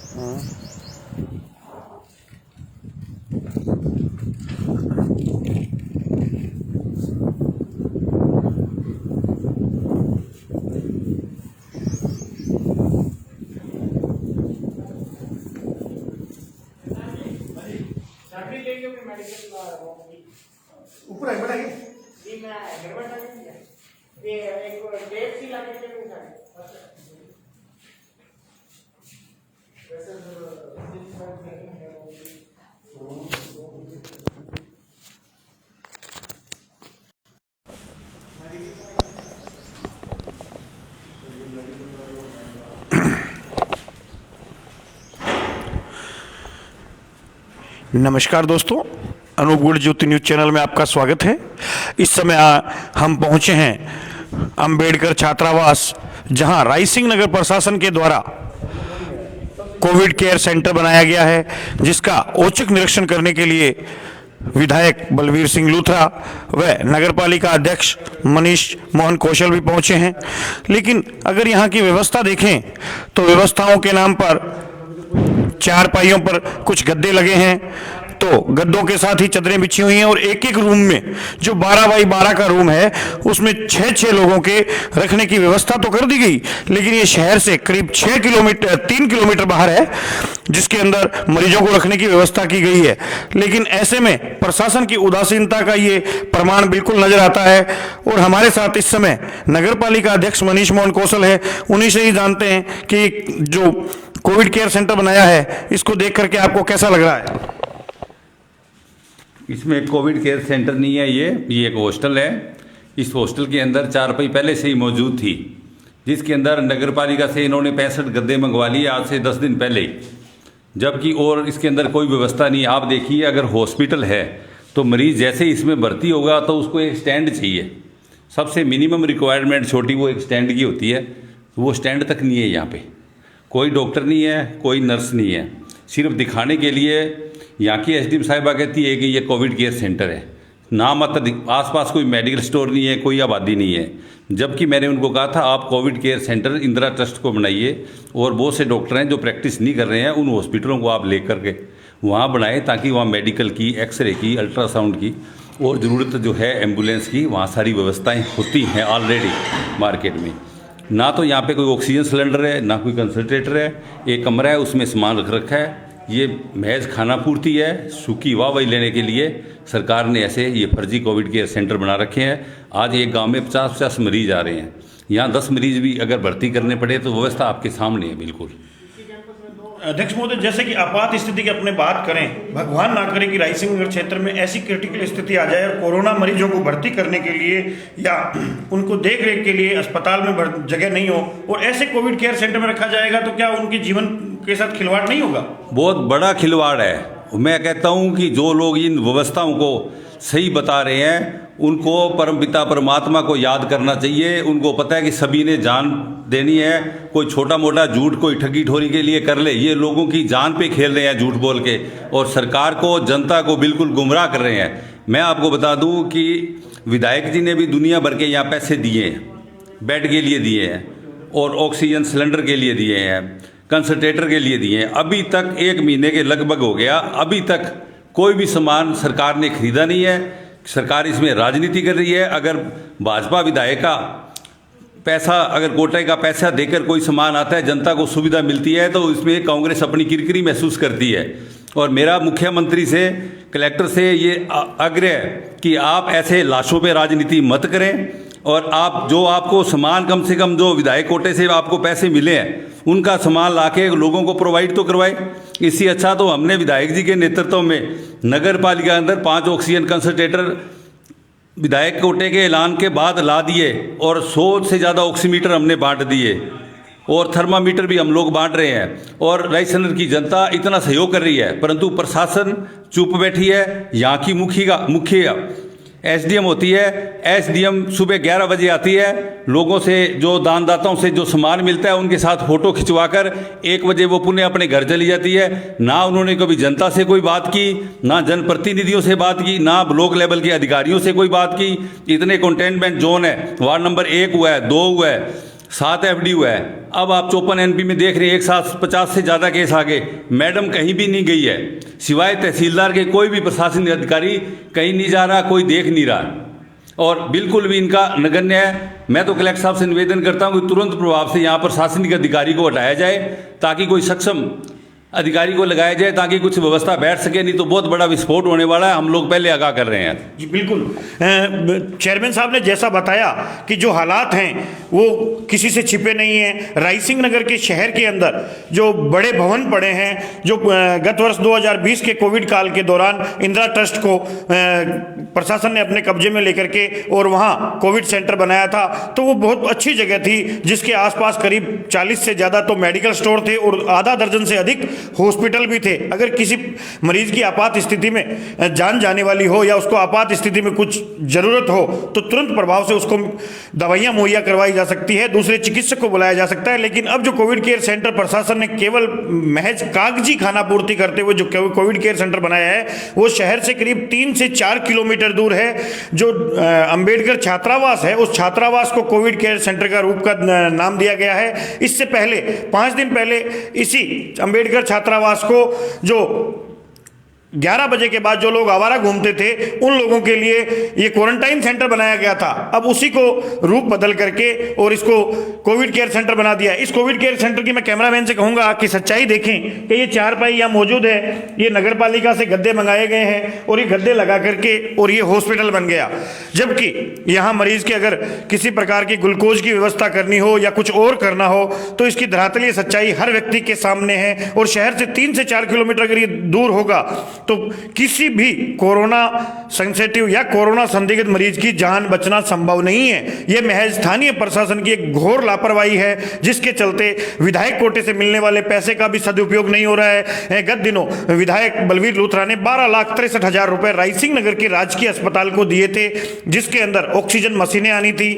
ऊपर है बताइए जी मैं गड़बड़ नहीं है ये एक डेट सी लगे के नहीं है वैसे नमस्कार दोस्तों, अनूप गुड़ ज्योति न्यूज चैनल में आपका स्वागत है। इस समय हम पहुंचे हैं अंबेडकर छात्रावास, जहां रायसिंह नगर प्रशासन के द्वारा कोविड केयर सेंटर बनाया गया है, जिसका औचक निरीक्षण करने के लिए विधायक बलवीर सिंह लूथरा व नगरपालिका अध्यक्ष मनीष मोहन कौशल भी पहुंचे हैं। लेकिन अगर यहां की व्यवस्था देखें तो व्यवस्थाओं के नाम पर चारपाइयों पर कुछ गद्दे लगे हैं, तो गद्दों के साथ ही चादरें बिछी हुई हैं और एक एक रूम में, जो 12 बाई 12 का रूम है, उसमें 6-6 लोगों के रखने की व्यवस्था तो कर दी गई, लेकिन ये शहर से करीब 3 किलोमीटर बाहर है, जिसके अंदर मरीजों को रखने की व्यवस्था की गई है। लेकिन ऐसे में प्रशासन की उदासीनता का ये प्रमाण बिल्कुल नजर आता है। और हमारे साथ इस समय नगरपालिका अध्यक्ष मनीष मोहन कौशल है। उन्हीं से ही जानते हैं कि जो कोविड केयर सेंटर बनाया है, इसको देख करके आपको कैसा लग रहा है? इसमें कोविड केयर सेंटर नहीं है, ये एक हॉस्टल है। इस हॉस्टल के अंदर चारपाई पहले से ही मौजूद थी, जिसके अंदर नगर पालिका से इन्होंने 65 गद्दे मंगवा लिए आज से 10 दिन पहले ही, जबकि और इसके अंदर कोई व्यवस्था नहीं। आप देखिए, अगर हॉस्पिटल है तो मरीज जैसे ही इसमें भर्ती होगा तो उसको एक स्टैंड चाहिए। सबसे मिनिमम रिक्वायरमेंट छोटी वो एक स्टैंड की होती है, वो स्टैंड तक नहीं है। यहाँ पे कोई डॉक्टर नहीं है, कोई नर्स नहीं है। सिर्फ दिखाने के लिए यहाँ की एसडीएम साहिबा कहती है कि ये कोविड केयर सेंटर है, नाम आसपास कोई मेडिकल स्टोर नहीं है, कोई आबादी नहीं है। जबकि मैंने उनको कहा था आप Covid care centre Indira trust को बनाइए, और बहुत से डॉक्टर हैं जो प्रैक्टिस नहीं कर रहे हैं, उन हॉस्पिटलों को आप ले करके वहाँ बनाएं, ताकि वहाँ मेडिकल की, एक्सरे की, अल्ट्रासाउंड की और ज़रूरत जो है एम्बुलेंस की, वहाँ सारी व्यवस्थाएँ होती हैं ऑलरेडी मार्केट में। ना तो यहाँ पे कोई ऑक्सीजन सिलेंडर है, ना कोई कंसनट्रेटर है। एक कमरा है, उसमें सामान रख रखा है। ये महज खाना पूर्ति है, सूखी वाहवाही लेने के लिए सरकार ने ऐसे ये फर्जी कोविड केयर सेंटर बना रखे हैं। आज एक गांव में 50-50 मरीज आ रहे हैं, यहाँ 10 मरीज भी अगर भर्ती करने पड़े तो व्यवस्था आपके सामने है बिल्कुल। अध्यक्ष महोदय, जैसे कि आपात स्थिति की अपने बात करें, भगवान ना करे कि रायसिंह नगर क्षेत्र में ऐसी क्रिटिकल स्थिति आ जाए और कोरोना मरीजों को भर्ती करने के लिए या उनको देख रेख के लिए अस्पताल में जगह नहीं हो और ऐसे कोविड केयर सेंटर में रखा जाएगा, तो क्या उनके जीवन के साथ खिलवाड़ नहीं होगा? बहुत बड़ा खिलवाड़ है। मैं कहता हूँ कि जो लोग इन व्यवस्थाओं को सही बता रहे हैं, उनको परमपिता परमात्मा को याद करना चाहिए। उनको पता है कि सभी ने जान देनी है। कोई छोटा मोटा झूठ कोई ठगी ठोरी के लिए कर ले, ये लोगों की जान पे खेल रहे हैं झूठ बोल के, और सरकार को, जनता को बिल्कुल गुमराह कर रहे हैं। मैं आपको बता दूं कि विधायक जी ने भी दुनिया भर के यहाँ पैसे दिए हैं, बेड के लिए दिए हैं और ऑक्सीजन सिलेंडर के लिए दिए हैं, कंसंट्रेटर के लिए दिए हैं। अभी तक 1 महीने के लगभग हो गया, अभी तक कोई भी सामान सरकार ने खरीदा नहीं है। सरकार इसमें राजनीति कर रही है। अगर भाजपा विधायक का पैसा, अगर कोटे का पैसा देकर कोई सामान आता है, जनता को सुविधा मिलती है, तो इसमें कांग्रेस अपनी किरकिरी महसूस करती है। और मेरा मुख्यमंत्री से, कलेक्टर से ये आग्रह है कि आप ऐसे लाशों पे राजनीति मत करें, और आप जो आपको सामान, कम से कम जो विधायक कोटे से आपको पैसे मिले हैं, उनका सामान लाके लोगों को प्रोवाइड तो करवाए। इससे अच्छा तो हमने विधायक जी के नेतृत्व में नगर पालिका अंदर 5 ऑक्सीजन कंसंट्रेटर विधायक कोटे के ऐलान के बाद ला दिए, और 100 से ज़्यादा ऑक्सीमीटर हमने बांट दिए, और थर्मामीटर भी हम लोग बांट रहे हैं। और रायसिंह नगर की जनता इतना सहयोग कर रही है, परंतु प्रशासन चुप बैठी है। यहाँ की मुखिया एसडीएम होती है, एसडीएम सुबह 11 बजे आती है, लोगों से, जो दानदाताओं से जो सामान मिलता है उनके साथ फोटो खिंचवाकर 1 बजे वो पुनः अपने घर चली जाती है। ना उन्होंने कभी जनता से कोई बात की, ना जनप्रतिनिधियों से बात की, ना ब्लॉक लेवल के अधिकारियों से कोई बात की। इतने कंटेनमेंट जोन है, वार्ड नंबर 1 हुआ है, 2 हुआ है, 7 एफडीयू है। अब आप 54 एनपी में देख रहे हैं 150 से ज़्यादा केस आ गए। मैडम कहीं भी नहीं गई है, सिवाय तहसीलदार के कोई भी प्रशासनिक अधिकारी कहीं नहीं जा रहा, कोई देख नहीं रहा और बिल्कुल भी इनका नगण्य है। मैं तो कलेक्टर साहब से निवेदन करता हूं कि तुरंत प्रभाव से यहाँ पर प्रशासनिक अधिकारी को हटाया जाए ताकि कोई सक्षम अधिकारी को लगाया जाए ताकि कुछ व्यवस्था बैठ सके, नहीं तो बहुत बड़ा विस्फोट होने वाला है। हम लोग पहले आगाह कर रहे हैं। जी बिल्कुल। चेयरमैन साहब ने जैसा बताया कि जो हालात हैं वो किसी से छिपे नहीं हैं। रायसिंह नगर के शहर के अंदर जो बड़े भवन पड़े हैं, जो गत वर्ष 2020 के कोविड काल के दौरान इंदिरा ट्रस्ट को प्रशासन ने अपने कब्जे में लेकर के और वहाँ कोविड सेंटर बनाया था, तो वो बहुत अच्छी जगह थी जिसके आसपास करीब 40 से ज़्यादा तो मेडिकल स्टोर थे और आधा दर्जन से अधिक हॉस्पिटल भी थे। अगर किसी मरीज की आपात स्थिति में जान जाने वाली हो या उसको आपात स्थिति में कुछ जरूरत हो तो तुरंत प्रभाव से उसको दवाइयां मुहैया करवाई जा सकती है, दूसरे चिकित्सक को बुलाया जा सकता है। लेकिन अब जो कोविड केयर सेंटर प्रशासन ने केवल महज कागजी खानापूर्ति करते हुए जो कोविड केयर सेंटर बनाया है वो शहर से करीब 3 से 4 किलोमीटर दूर है। जो अंबेडकर छात्रावास है उस छात्रावास को कोविड केयर सेंटर का रूप का नाम दिया गया है। इससे पहले 5 दिन पहले इसी अंबेडकर छात्रावास को जो 11 बजे के बाद जो लोग आवारा घूमते थे उन लोगों के लिए ये क्वारंटाइन सेंटर बनाया गया था। अब उसी को रूप बदल करके और इसको कोविड केयर सेंटर बना दिया। इस कोविड केयर सेंटर की मैं कैमरामैन से कहूंगा कि सच्चाई देखें कि ये चारपाई यहाँ मौजूद है, ये नगर पालिका से गद्दे मंगाए गए हैं और ये गद्दे लगा करके और ये हॉस्पिटल बन गया। जबकि यहाँ मरीज के अगर किसी प्रकार की ग्लूकोज की व्यवस्था करनी हो या कुछ और करना हो तो इसकी धरातलीय सच्चाई हर व्यक्ति के सामने है। और शहर से 3 से 4 किलोमीटर अगर ये दूर होगा तो किसी भी कोरोना सेंसिटिव या कोरोना संदिग्ध मरीज की जान बचना संभव नहीं है। यह महज स्थानीय प्रशासन की एक घोर लापरवाही है जिसके चलते विधायक कोटे से मिलने वाले पैसे का भी सदुपयोग नहीं हो रहा है। गत दिनों विधायक बलवीर लूथरा ने 12,63,000 रुपए रायसिंह नगर के राजकीय अस्पताल को दिए थे, जिसके अंदर ऑक्सीजन मशीनें आनी थी,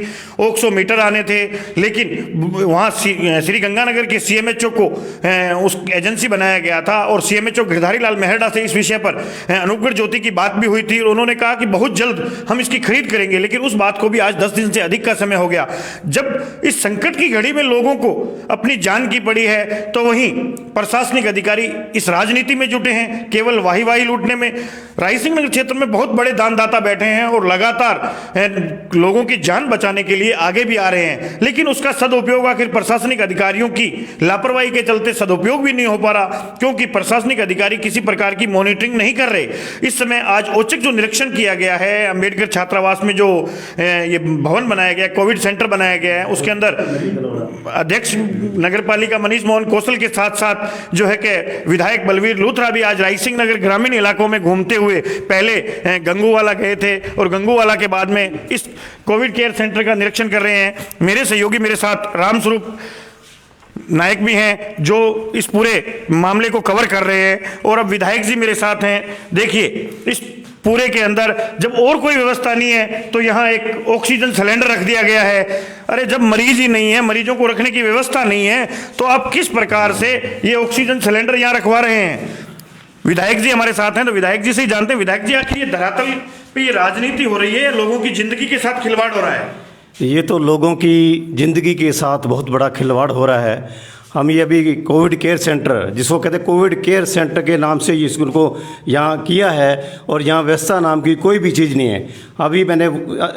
ऑक्सोमीटर आने थे। लेकिन वहां श्री गंगानगर के सीएमएचओ को उस एजेंसी बनाया गया था और सीएमएचओ गिरधारी लाल मेहरडा से इस विषय पर अनूपगढ़ ज्योति की बात भी हुई थी और उन्होंने कहा कि बहुत जल्द हम इसकी खरीद करेंगे। लेकिन उस बात को भी आज 10 दिन से अधिक का समय हो गया। जब इस संकट की घड़ी में लोगों को अपनी जान की पड़ी है तो वहीं प्रशासनिक अधिकारी इस राजनीति में जुटे हैं, केवल वाही वाही लूटने में। रायसिंह नगर क्षेत्र में बहुत बड़े दानदाता बैठे हैं और लगातार लोगों की जान बचाने के लिए आगे भी आ रहे हैं, लेकिन उसका सदुपयोग आखिर प्रशासनिक अधिकारियों की लापरवाही के चलते सदुपयोग भी नहीं हो पा रहा, क्योंकि प्रशासनिक अधिकारी किसी प्रकार की मॉनिटरिंग नहीं कर रहे। इस समय आज औचक जो निरीक्षण किया गया है अंबेडकर छात्रावास में, जो ये भवन बनाया गया, कोविड सेंटर बनाया गया है, उसके अंदर अध्यक्ष नगर पालिका मनीष मोहन कौशल के साथ साथ जो है कि विधायक बलवीर लूथरा भी आज रायसिंह नगर ग्रामीण इलाकों में घूमते हुए पहले गंगूवाला गए थे और गंगूवाला के बाद में इस कोविड केयर सेंटर का निरीक्षण कर रहे हैं। मेरे सहयोगी मेरे साथ रामस्वरूप नायक भी हैं जो इस पूरे मामले को कवर कर रहे हैं और अब विधायक जी मेरे साथ हैं। देखिए इस पूरे के अंदर जब और कोई व्यवस्था नहीं है तो यहाँ एक ऑक्सीजन सिलेंडर रख दिया गया है। अरे जब मरीज ही नहीं है, मरीजों को रखने की व्यवस्था नहीं है, तो आप किस प्रकार से ये ऑक्सीजन सिलेंडर यहाँ रखवा रहे हैं? विधायक जी हमारे साथ हैं तो विधायक जी से ही जानते हैं। विधायक जी आखिर ये धरातल पे ये राजनीति हो रही है, लोगों की जिंदगी के साथ खिलवाड़ हो रहा है। ये तो लोगों की ज़िंदगी के साथ बहुत बड़ा खिलवाड़ हो रहा है। हम ये अभी कोविड केयर सेंटर, जिसको कहते हैं कोविड केयर सेंटर के नाम से स्कूल को यहाँ किया है और यहाँ व्यवस्था नाम की कोई भी चीज़ नहीं है। अभी मैंने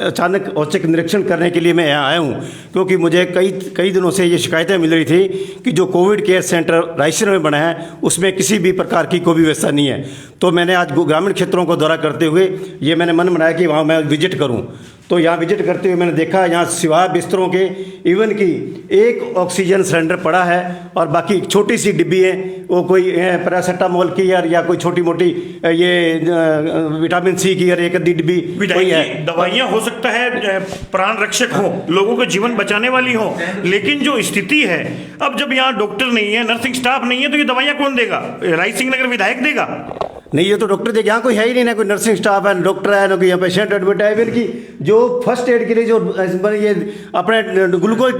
अचानक औचक निरीक्षण करने के लिए मैं यहाँ आया हूँ क्योंकि मुझे कई दिनों से ये शिकायतें मिल रही थी कि जो कोविड केयर सेंटर रायसिंह में बना है उसमें किसी भी प्रकार की कोई भी व्यवस्था नहीं है। तो मैंने आज ग्रामीण क्षेत्रों को दौरा करते हुए ये मैंने मन बनाया कि वहाँ मैं विजिट करूँ। तो यहाँ विजिट करते हुए मैंने देखा यहाँ सिवाय बिस्तरों के इवन की एक ऑक्सीजन सिलेंडर पड़ा है और बाकी छोटी सी डिब्बी है, वो कोई पैरासीटामोल की या कोई छोटी मोटी ये विटामिन सी की एक आधी डिब्बी कोई है। दवाइयाँ हो सकता है प्राण रक्षक हो, लोगों के जीवन बचाने वाली हो, लेकिन जो स्थिति है अब जब यहाँ डॉक्टर नहीं है, नर्सिंग स्टाफ नहीं है, तो ये दवाइयाँ कौन देगा? रायसिंह नगर विधायक देगा? नहीं, ये तो डॉक्टर देख, यहाँ कोई है ही नहीं, ना कोई नर्सिंग स्टाफ है, डॉक्टर है, ना कोई यहाँ पेशेंट एडमिट है। इवन की जो फर्स्ट एड के लिए जो ये अपने ग्लूकोज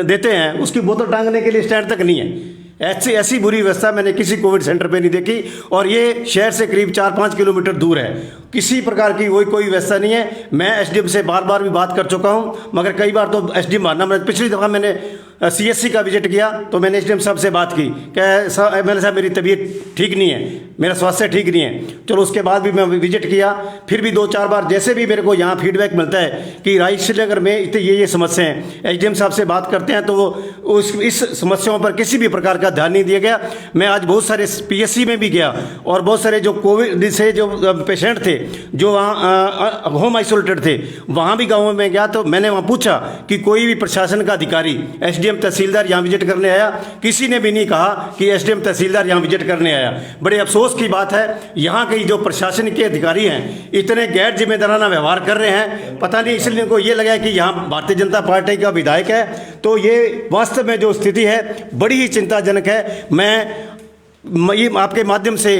देते हैं उसकी बोतल टांगने के लिए स्टैंड तक नहीं है। ऐसी ऐसी बुरी व्यवस्था मैंने किसी कोविड सेंटर पे नहीं देखी। और ये शहर से करीब 4-5 किलोमीटर दूर है, किसी प्रकार की कोई व्यवस्था नहीं है। मैं एसडीएम से बार बार भी बात कर चुका हूँ, मगर कई बार तो एसडीएम मानना, मैं पिछली दफ़ा मैंने सीएससी का विजिट किया तो मैंने एसडीएम साहब से बात की कि मैंने साहब मेरी तबीयत ठीक नहीं है, मेरा स्वास्थ्य ठीक नहीं है। चलो उसके बाद भी मैं विजिट किया, फिर भी 2-4 बार जैसे भी मेरे को यहाँ फीडबैक मिलता है कि रायसिंहनगर में इतने ये समस्या हैं, एसडीएम साहब से बात करते हैं तो वो इस समस्याओं पर किसी भी प्रकार का ध्यान नहीं दिया गया। मैं आज बहुत सारे पीएससी में भी गया और बहुत सारे जो कोविड से जो पेशेंट थे जो वहाँ होम आइसोलेटेड थे, वहाँ भी गाँवों में गया तो मैंने वहाँ पूछा कि कोई भी प्रशासन का अधिकारी, एसडीएम तहसीलदार यहाँ विजिट करने आया? किसी ने भी नहीं कहा कि एसडीएम तहसीलदार यहाँ विजिट करने आया। बड़े अफसोस की बात है, यहाँ के जो प्रशासन के अधिकारी हैं इतने गैर जिम्मेदाराना व्यवहार कर रहे हैं। पता नहीं इसलिए इनको ये लगा कि यहाँ भारतीय जनता पार्टी का विधायक है, तो ये वास्तव में जो स्थिति है बड़ी ही चिंताजनक है। मैं ये आपके माध्यम से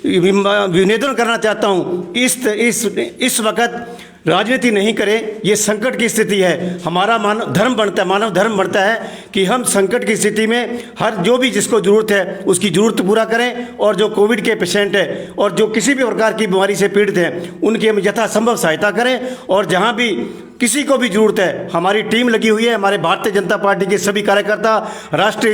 निवेदन करना चाहता हूँ, इस वक्त राजनीति नहीं करें, ये संकट की स्थिति है। हमारा मानव धर्म बनता है कि हम संकट की स्थिति में हर जो भी जिसको ज़रूरत है उसकी ज़रूरत पूरा करें, और जो कोविड के पेशेंट है और जो किसी भी प्रकार की बीमारी से पीड़ित हैं उनकी हम यथासंभव सहायता करें। और जहाँ भी किसी को भी ज़रूरत है, हमारी टीम लगी हुई है, हमारे भारतीय जनता पार्टी के सभी कार्यकर्ता, राष्ट्रीय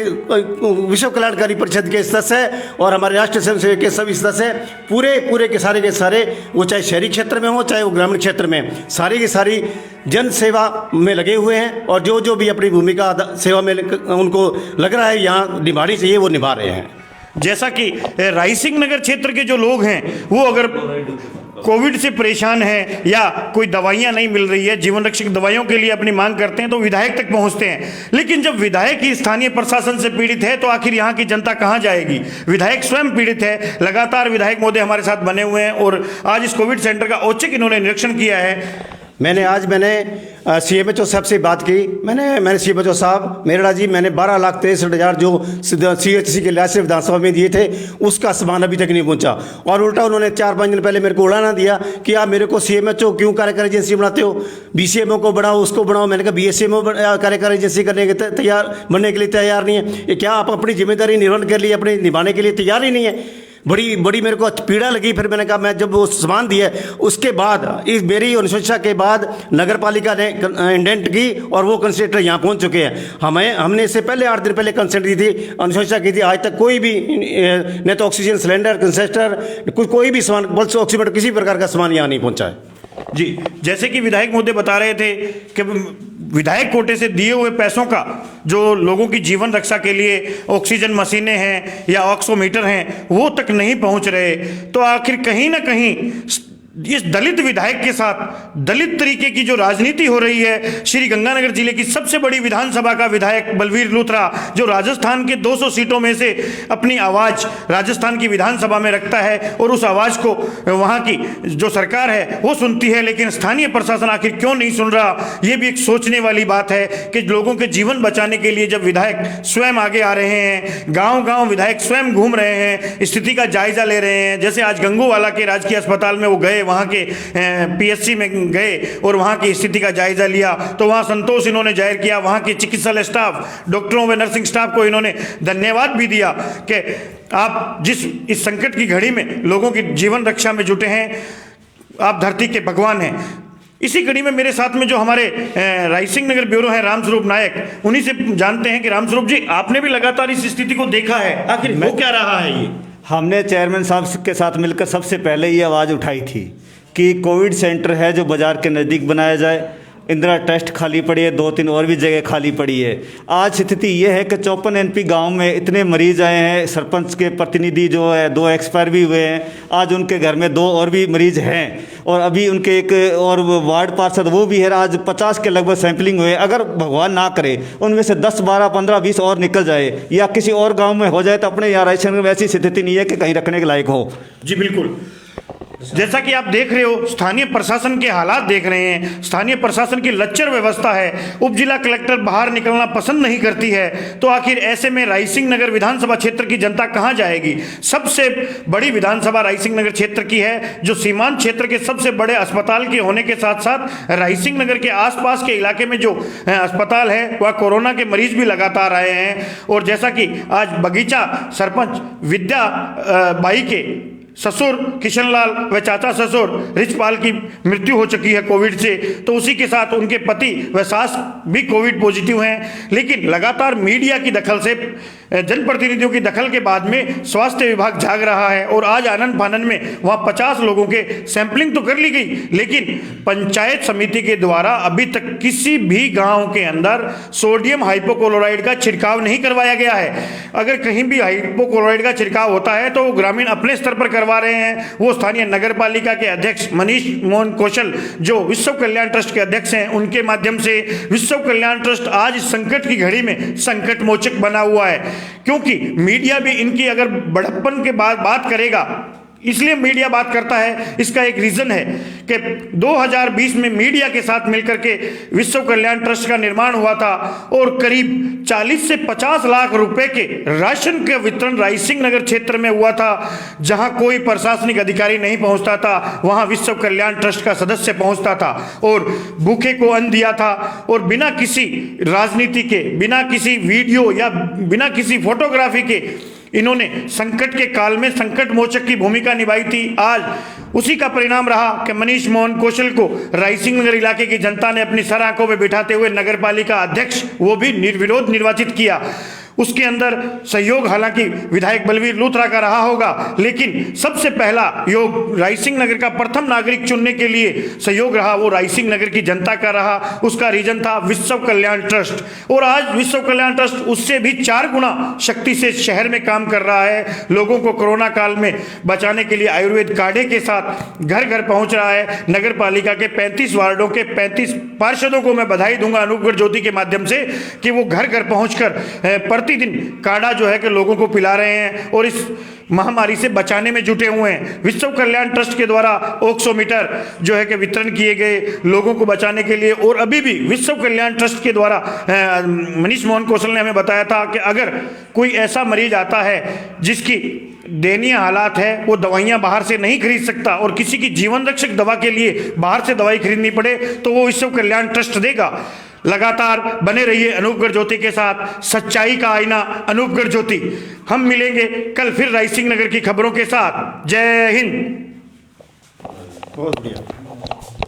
विश्व कल्याणकारी परिषद के सदस्य और हमारे राष्ट्रीय स्वयंसेवक के सभी सदस्य पूरे के सारे वो चाहे शहरी क्षेत्र में हो चाहे वो ग्रामीण क्षेत्र में, सारी की सारी जन सेवा में लगे हुए हैं। और जो भी अपनी भूमिका सेवा में उनको लग रहा है यहाँ निभानी चाहिए वो निभा रहे हैं। जैसा कि रायसिंह नगर क्षेत्र के जो लोग हैं वो अगर कोविड से परेशान हैं या कोई दवाइयां नहीं मिल रही है, जीवन रक्षक दवाइयों के लिए अपनी मांग करते हैं तो विधायक तक पहुंचते हैं। लेकिन जब विधायक ही स्थानीय प्रशासन से पीड़ित है तो आखिर यहाँ की जनता कहाँ जाएगी? विधायक स्वयं पीड़ित है। लगातार विधायक महोदय हमारे साथ बने हुए हैं और आज इस कोविड सेंटर का औचक इन्होंने निरीक्षण किया है। मैंने सीएमएचओ साहब से बात की। मैंने सीएमएचओ साहब मेरड़ा जी, मैंने 12,63,000 जो सीएचसी के लिहाज से विधानसभा में दिए थे उसका सामान अभी तक नहीं पहुंचा, और उल्टा उन्होंने 4-5 दिन पहले मेरे को उड़ाना दिया कि आप मेरे को सीएमएचओ क्यों कार्यकारी एजेंसी बनाते हो, बीसीएमओ को बढ़ाओ, उसको बढ़ाओ। मैंने कहा बीएसएमओ कार्यकारी एजेंसी बनने के लिए तैयार नहीं है। ये क्या आप अपनी जिम्मेदारी निर्वहन के लिए अपने निभाने के लिए तैयार ही नहीं है? बड़ी मेरे को पीड़ा लगी। फिर मैंने कहा मैं जब वो सामान दिया उसके बाद इस मेरी अनुशंसा के बाद नगर पालिका ने इंडेंट की और वो कंसंट्रेटर यहाँ पहुँच चुके हैं। हमने इससे पहले 8 दिन पहले कंसेंट दी थी, अनुशंसा की थी। आज तक कोई भी न तो ऑक्सीजन सिलेंडर, कंसंट्रेटर, कोई भी सामान, पल्स ऑक्सीमीटर, किसी प्रकार का सामान यहाँ नहीं पहुँचा है। जी, जैसे कि विधायक महोदय बता रहे थे कि विधायक कोटे से दिए हुए पैसों का जो लोगों की जीवन रक्षा के लिए ऑक्सीजन मशीनें हैं या ऑक्सीमीटर हैं वो तक नहीं पहुंच रहे, तो आखिर कहीं ना कहीं इस दलित विधायक के साथ दलित तरीके की जो राजनीति हो रही है। श्री गंगानगर जिले की सबसे बड़ी विधानसभा का विधायक बलवीर लूथरा जो राजस्थान के 200 सीटों में से अपनी आवाज़ राजस्थान की विधानसभा में रखता है और उस आवाज़ को वहाँ की जो सरकार है वो सुनती है, लेकिन स्थानीय प्रशासन आखिर क्यों नहीं सुन रहा? ये भी एक सोचने वाली बात है कि लोगों के जीवन बचाने के लिए जब विधायक स्वयं आगे आ रहे हैं, गाँव विधायक स्वयं घूम रहे हैं, स्थिति का जायजा ले रहे हैं। जैसे आज गंगूवाला के राजकीय अस्पताल में वो गए, वहाँ के पीएचसी में गए और वहाँ की स्थिति का जायजा लिया, तो वहाँ संतोष इन्होंने जाहिर किया। वहाँ के चिकित्सालय स्टाफ, डॉक्टरों व नर्सिंग स्टाफ को इन्होंने धन्यवाद भी दिया कि आप जिस इस संकट की घड़ी में लोगों की जीवन रक्षा में जुटे हैं, आप धरती के भगवान हैं। इसी कड़ी में मेरे साथ में जो हमारे रायसिंह नगर ब्यूरो हैं रामस्वरूप नायक, उन्हीं से जानते हैं कि रामस्वरूप जी, आपने भी लगातार इस स्थिति को देखा है, आखिर हो क्या रहा है ये? हमने चेयरमैन साहब के साथ मिलकर सबसे पहले ये आवाज़ उठाई थी कि कोविड सेंटर है जो बाज़ार के नज़दीक बनाया जाए। इंदिरा ट्रस्ट खाली पड़ी है, 2-3 और भी जगह खाली पड़ी है। आज स्थिति ये है कि 54 एनपी गांव में इतने मरीज आए हैं, सरपंच के प्रतिनिधि जो है 2 एक्सपायर भी हुए हैं, आज उनके घर में 2 और भी मरीज हैं, और अभी उनके एक और वार्ड पार्षद वो भी है, आज 50 के लगभग सैंपलिंग हुए। अगर भगवान ना करे उनमें से 10, 12, 15, 20 और निकल जाए या किसी और गाँव में हो जाए तो अपने यहाँ रायसिंह में ऐसी स्थिति नहीं है कि कहीं रखने के लायक हो। जी बिल्कुल। जैसा कि आप देख रहे हो, स्थानीय प्रशासन के हालात देख रहे हैं, स्थानीय प्रशासन की लच्चर व्यवस्था है। उप जिला कलेक्टर बाहर निकलना पसंद नहीं करती है, तो आखिर ऐसे में रायसिंह नगर विधानसभा क्षेत्र की जनता कहां जाएगी? सबसे बड़ी विधानसभा रायसिंह नगर क्षेत्र की है, जो सीमांत क्षेत्र के सबसे बड़े अस्पताल के होने के साथ साथ रायसिंह नगर के आसपास के इलाके में जो अस्पताल है वह कोरोना के मरीज भी लगातार आए हैं। और जैसा कि आज बगीचा सरपंच विद्या बाई के ससुर किशनलाल व चाचा ससुर रिचपाल की मृत्यु हो चुकी है कोविड से, तो उसी के साथ उनके पति व सास भी कोविड पॉजिटिव हैं। लेकिन लगातार मीडिया की दखल से, जनप्रतिनिधियों की दखल के बाद में स्वास्थ्य विभाग जाग रहा है और आज आनन फानन में वहाँ 50 लोगों के सैंपलिंग तो कर ली गई, लेकिन पंचायत समिति के द्वारा अभी तक किसी भी गाँव के अंदर सोडियम हाइपोक्लोराइड का छिड़काव नहीं करवाया गया है। अगर कहीं भी हाइपोक्लोराइड का छिड़काव होता है तो वो ग्रामीण अपने स्तर पर करवा रहे हैं। वो स्थानीय नगर पालिका के अध्यक्ष मनीष मोहन कौशल, जो विश्व कल्याण ट्रस्ट के अध्यक्ष हैं, उनके माध्यम से विश्व कल्याण ट्रस्ट आज इस संकट की घड़ी में संकट मोचक बना हुआ है। क्योंकि मीडिया भी इनकी अगर बड़प्पन के बाद बात करेगा, इसलिए मीडिया बात करता है, इसका एक रीजन है कि 2020 में मीडिया के साथ मिलकर के विश्व कल्याण ट्रस्ट का निर्माण हुआ था और करीब 40 से 50 लाख रुपए के राशन का वितरण रायसिंह नगर क्षेत्र में हुआ था। जहां कोई प्रशासनिक अधिकारी नहीं पहुंचता था, वहां विश्व कल्याण ट्रस्ट का सदस्य पहुंचता था और भूखे को अन्न दिया था। और बिना किसी राजनीति के, बिना किसी वीडियो या बिना किसी फोटोग्राफी के इन्होंने संकट के काल में संकट मोचक की भूमिका निभाई थी। आज उसी का परिणाम रहा कि मनीष मोहन कौशल को रायसिंह नगर इलाके की जनता ने अपनी सर आंखों में बिठाते हुए नगर पालिका अध्यक्ष वो भी निर्विरोध निर्वाचित किया। उसके अंदर सहयोग हालांकि विधायक बलवीर लूथरा का रहा होगा, लेकिन सबसे पहला योग रायसिंह नगर का प्रथम नागरिक चुनने के लिए सहयोग रहा वो रायसिंह नगर की जनता का रहा। उसका रीजन था विश्व कल्याण ट्रस्ट। और आज विश्व कल्याण ट्रस्ट उससे भी 4 गुना शक्ति से शहर में काम कर रहा है। लोगों को कोरोना काल में बचाने के लिए आयुर्वेद काढ़े के साथ घर घर पहुंच रहा है। नगर पालिका के 35 वार्डों के 35 पार्षदों को मैं बधाई दूंगा अनूपगढ़ ज्योति के माध्यम से कि वो घर घर पहुंचकर प्रतिदिन काढ़ा जो है कि लोगों को पिला रहे हैं और इस महामारी से बचाने में जुटे हुए हैं। विश्व कल्याण ट्रस्ट के द्वारा ऑक्सीमीटर जो है कि वितरण किए गए लोगों को बचाने के लिए। और अभी भी विश्व कल्याण ट्रस्ट के द्वारा मनीष मोहन कौशल ने हमें बताया था कि अगर कोई ऐसा मरीज आता है जिसकी दयनीय हालात है, वो दवाइयाँ बाहर से नहीं खरीद सकता और किसी की जीवन रक्षक दवा के लिए बाहर से दवाई खरीदनी पड़े, तो वो विश्व कल्याण ट्रस्ट देगा। लगातार बने रहिए अनूपगढ़ ज्योति के साथ, सच्चाई का आईना अनूपगढ़ ज्योति। हम मिलेंगे कल फिर रायसिंह नगर की खबरों के साथ। जय हिंद। बहुत बढ़िया।